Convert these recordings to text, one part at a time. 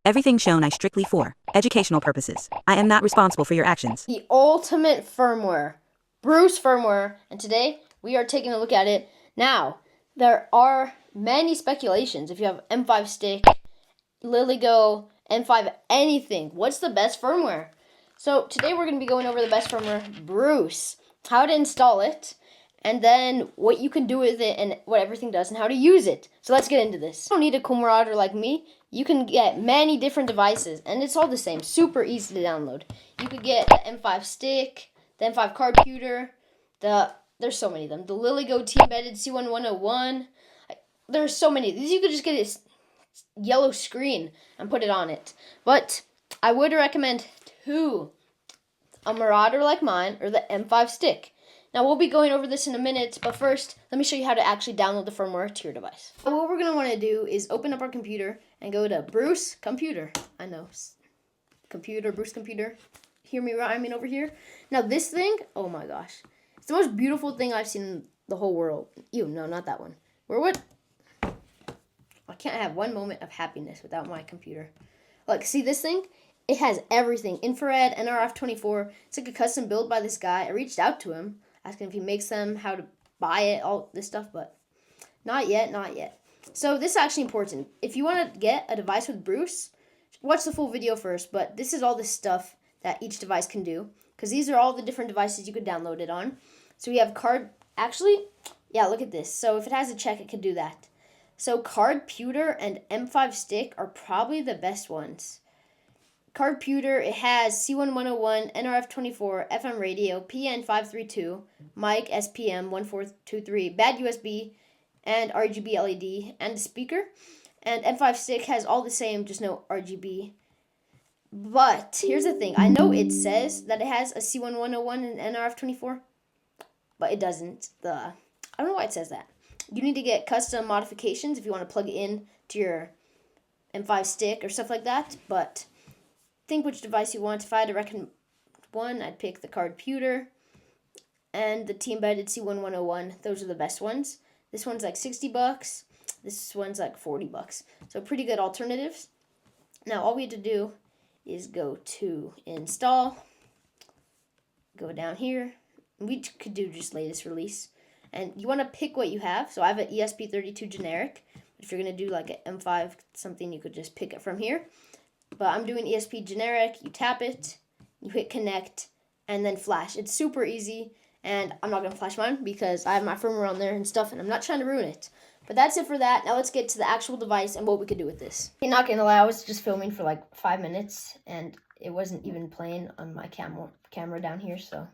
Everything shown I strictly for educational purposes. I am not responsible for your actions. The ultimate firmware, Bruce firmware, and today we are taking a look at it. Now, there are many speculations. If you have M5 stick, LilyGo, M5 anything, what's the best firmware? So today we're going to be going over the best firmware, Bruce, how to install it, and then what you can do with it and what everything does and how to use it. So let's get into this. You don't need a cool marauder like me. You can get many different devices, and it's all the same. Super easy to download. You could get the M5 stick, the M5 card computer, there's so many of them. The LilyGo T-embedded C1101. There's so many. These you could just get a yellow screen and put it on it. But I would recommend two, a marauder like mine or the M5 stick. Now, we'll be going over this in a minute, but first, let me show you how to actually download the firmware to your device. So what we're going to want to do is open up our computer and go to Bruce Computer. I know, computer, Bruce Computer. Hear me rhyming over here? Now, this thing, oh my gosh. It's the most beautiful thing I've seen in the whole world. Ew, no, not that one. I can't have one moment of happiness without my computer. Like, see this thing? It has everything. Infrared, NRF 24. It's like a custom build by this guy. I reached out to him, asking if he makes them, how to buy it, all this stuff, but not yet. So this is actually important. If you want to get a device with Bruce, watch the full video first, but this is all the stuff that each device can do, because these are all the different devices you could download it on. So we have look at this. So if it has a check, it could do that. So card pewter and M5 stick are probably the best ones. Card pewter, it has C1101, NRF 24, FM radio, PN 532, mic, SPM 1423, bad USB, and RGB LED, and a speaker. And M5 stick has all the same, just no RGB. But here's the thing. I know it says that it has a C1101 and NRF 24, but it doesn't. I don't know why it says that. You need to get custom modifications if you want to plug it in to your M5 stick or stuff like that, but think which device you want. If I had to recommend one, I'd pick the card pewter and the T-embedded C1101. Those are the best ones. This one's like $60. This one's like $40. So pretty good alternatives. Now all we have to do is go to install, go down here. We could do just latest release. And you want to pick what you have. So I have an ESP32 generic. If you're going to do like an M5 something, you could just pick it from here. But I'm doing ESP generic. You tap it, you hit connect, and then flash. It's super easy, and I'm not going to flash mine because I have my firmware on there and stuff, and I'm not trying to ruin it. But that's it for that. Now let's get to the actual device and what we could do with this. I'm not going to lie, I was just filming for like 5 minutes, and it wasn't even playing on my camera down here, so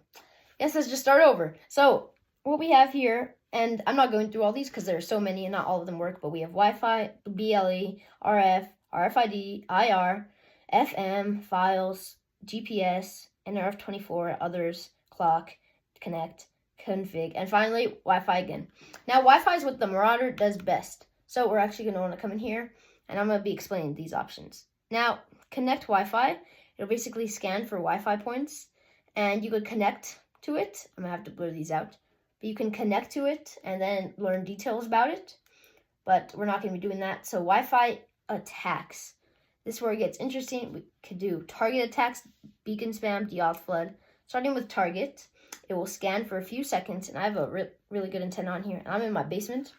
yes, let's just start over. So what we have here, and I'm not going through all these because there are so many and not all of them work, but we have Wi-Fi, BLE, RF, RFID, IR, FM, files, GPS, NRF 24, others, clock, connect, config, and finally, Wi-Fi again. Now, Wi-Fi is what the Marauder does best. So we're actually going to want to come in here, and I'm going to be explaining these options. Now, connect Wi-Fi. It'll basically scan for Wi-Fi points, and you could connect to it. I'm going to have to blur these out. But you can connect to it and then learn details about it. But we're not going to be doing that. So Wi-Fi attacks. This is where it gets interesting. We could do target attacks, beacon spam, deauth flood. Starting with target, it will scan for a few seconds, and I have a really good antenna on here. I'm in my basement.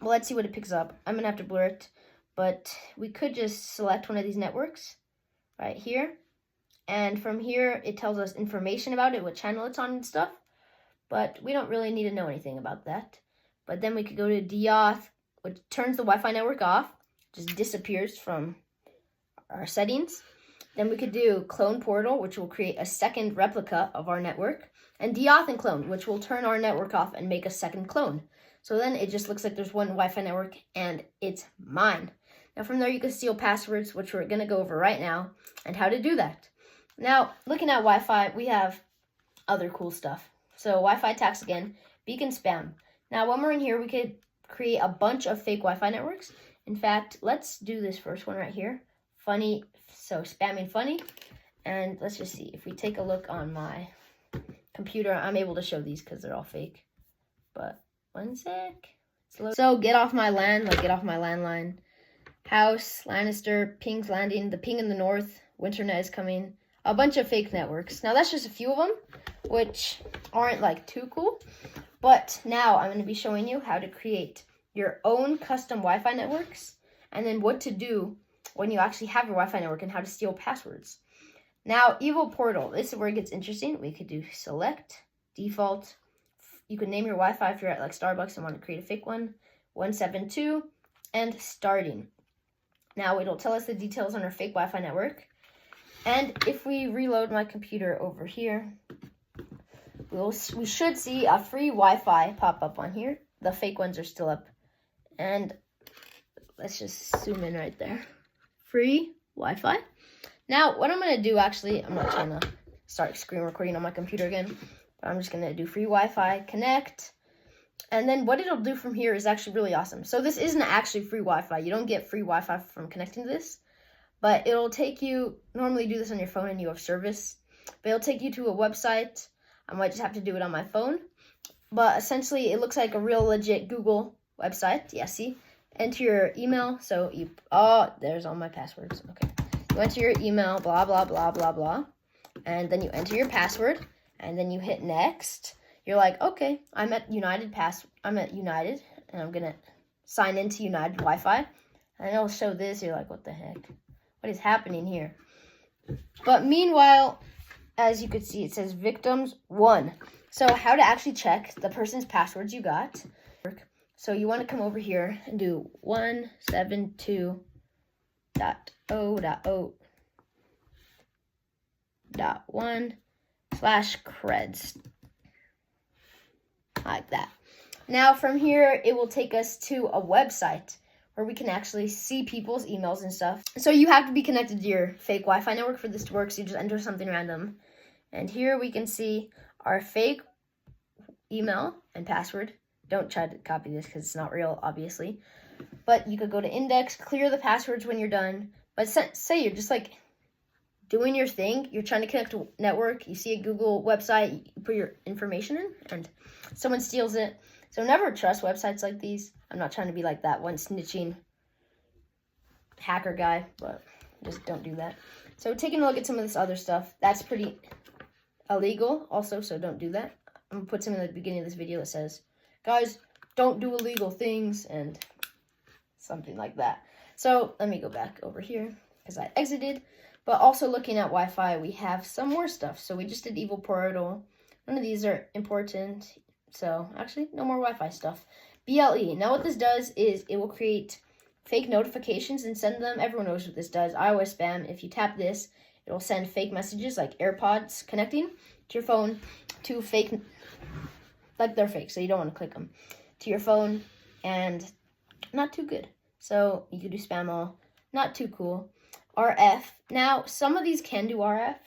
Well, let's see what it picks up. I'm going to have to blur it, but we could just select one of these networks right here. And from here, it tells us information about it, what channel it's on and stuff. But we don't really need to know anything about that. But then we could go to deauth, which turns the Wi-Fi network off, just disappears from our settings. Then we could do clone portal, which will create a second replica of our network, and deauth and clone, which will turn our network off and make a second clone. So then it just looks like there's one Wi-Fi network, and it's mine. Now from there you can steal passwords, which we're going to go over right now, and how to do that. Now, looking at Wi-Fi, we have other cool stuff. So Wi-Fi attacks again, beacon spam. Now when we're in here, we could create a bunch of fake Wi-Fi networks. In fact, let's do this first one right here. Funny, so spamming funny. And let's just see, if we take a look on my computer, I'm able to show these because they're all fake. But one sec. So get off my LAN, get off my landline. House, Lannister, Ping's Landing, the Ping in the North, Winternet is coming. A bunch of fake networks. Now that's just a few of them, which aren't like too cool. But now I'm going to be showing you how to create your own custom Wi-Fi networks, and then what to do when you actually have your Wi-Fi network and how to steal passwords. Now, Evil Portal, this is where it gets interesting. We could do select, default. You could name your Wi-Fi if you're at like Starbucks and want to create a fake one, 172, and starting. Now it'll tell us the details on our fake Wi-Fi network. And if we reload my computer over here, we should see a free Wi-Fi pop up on here. The fake ones are still up. And let's just zoom in right there. Free Wi-Fi. Now, what I'm going to do, actually, I'm not trying to start screen recording on my computer again. But I'm just going to do free Wi-Fi, connect. And then what it'll do from here is actually really awesome. So this isn't actually free Wi-Fi. You don't get free Wi-Fi from connecting to this. But it'll take you, normally do this on your phone and you have service. But it'll take you to a website. I might just have to do it on my phone. But essentially, it looks like a real legit Google website. Yeah, see? Enter your email. So there's all my passwords. Okay. You enter your email, blah, blah, blah, blah, blah. And then you enter your password. And then you hit next. You're like, okay, I'm at United, and I'm going to sign into United Wi-Fi. And it'll show this. You're like, what the heck? What is happening here? But meanwhile, as you can see, it says victims 1. So how to actually check the person's passwords you got. So you want to come over here and do 172.0.1/creds. Like that. Now from here, it will take us to a website where we can actually see people's emails and stuff. So you have to be connected to your fake Wi-Fi network for this to work. So you just enter something random. And here we can see our fake email and password. Don't try to copy this because it's not real, obviously. But you could go to index, clear the passwords when you're done. But say you're just like doing your thing. You're trying to connect to a network. You see a Google website, you put your information in, and someone steals it. So never trust websites like these. I'm not trying to be like that one snitching hacker guy, but just don't do that. So taking a look at some of this other stuff, that's pretty illegal also, so don't do that. I'm going to put something at the beginning of this video that says, guys, don't do illegal things, and something like that. So let me go back over here because I exited. But also looking at Wi-Fi, we have some more stuff. So we just did Evil Portal. None of these are important. So actually, no more Wi-Fi stuff. BLE. Now what this does is it will create fake notifications and send them. Everyone knows what this does. iOS spam. If you tap this, it will send fake messages like AirPods connecting to your phone to fake, like they're fake, so you don't want to click them, to your phone, and not too good. So you could do spam all. Not too cool. RF. Now, some of these can do RF,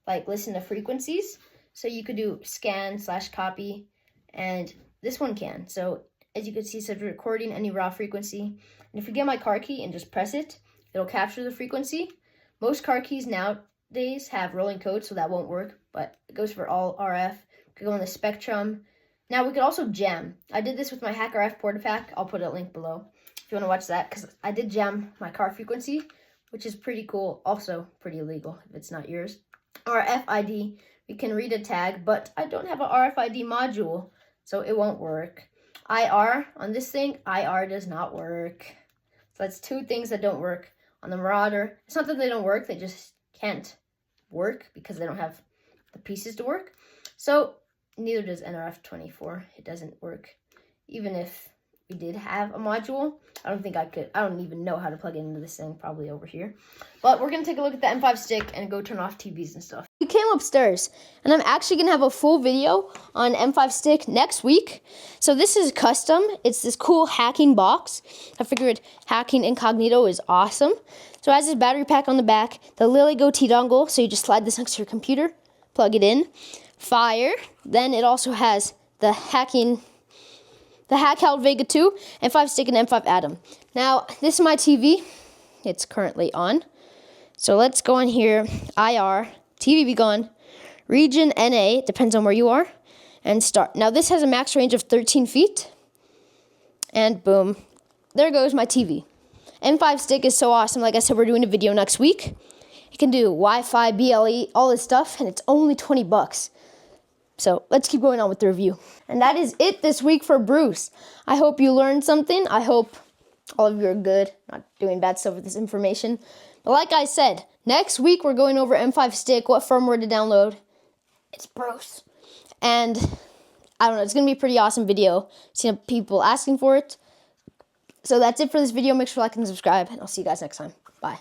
like listen to frequencies. So you could do scan/copy, and this one can. So as you can see, it says recording any raw frequency. And if you get my car key and just press it, it'll capture the frequency. Most car keys nowadays have rolling codes, so that won't work, but it goes for all RF. We could go on the spectrum. Now, we could also jam. I did this with my HackRF Porta Pack. I'll put a link below if you want to watch that, because I did jam my car frequency, which is pretty cool. Also pretty illegal if it's not yours. RFID, we can read a tag, but I don't have an RFID module, so it won't work. IR, on this thing, IR does not work. So that's two things that don't work. On the Marauder, it's not that they don't work, they just can't work because they don't have the pieces to work. So neither does NRF24. It doesn't work. Even if we did have a module, I don't think I could. I don't even know how to plug it into this thing, probably over here. But we're going to take a look at the M5 stick and go turn off TVs and stuff. We came upstairs, and I'm actually going to have a full video on M5 stick next week. So this is custom. It's this cool hacking box. I figured hacking incognito is awesome. So it has this battery pack on the back, the Lily Goatee dongle, so you just slide this next to your computer, plug it in, fire. Then it also has the HackHeld Vega 2, M5 stick, and M5 Atom. Now, this is my TV. It's currently on. So let's go on here, IR, TV be gone, region NA, depends on where you are, and start. Now, this has a max range of 13 feet, and boom, there goes my TV. M5 stick is so awesome. Like I said, we're doing a video next week. It can do Wi-Fi, BLE, all this stuff, and it's only 20 bucks. So let's keep going on with the review. And that is it this week for Bruce. I hope you learned something. I hope all of you are good, not doing bad stuff with this information. But like I said, next week we're going over M5 stick, what firmware to download. It's Bruce. And I don't know, it's going to be a pretty awesome video. Seeing people asking for it. So that's it for this video. Make sure to like and subscribe, and I'll see you guys next time. Bye.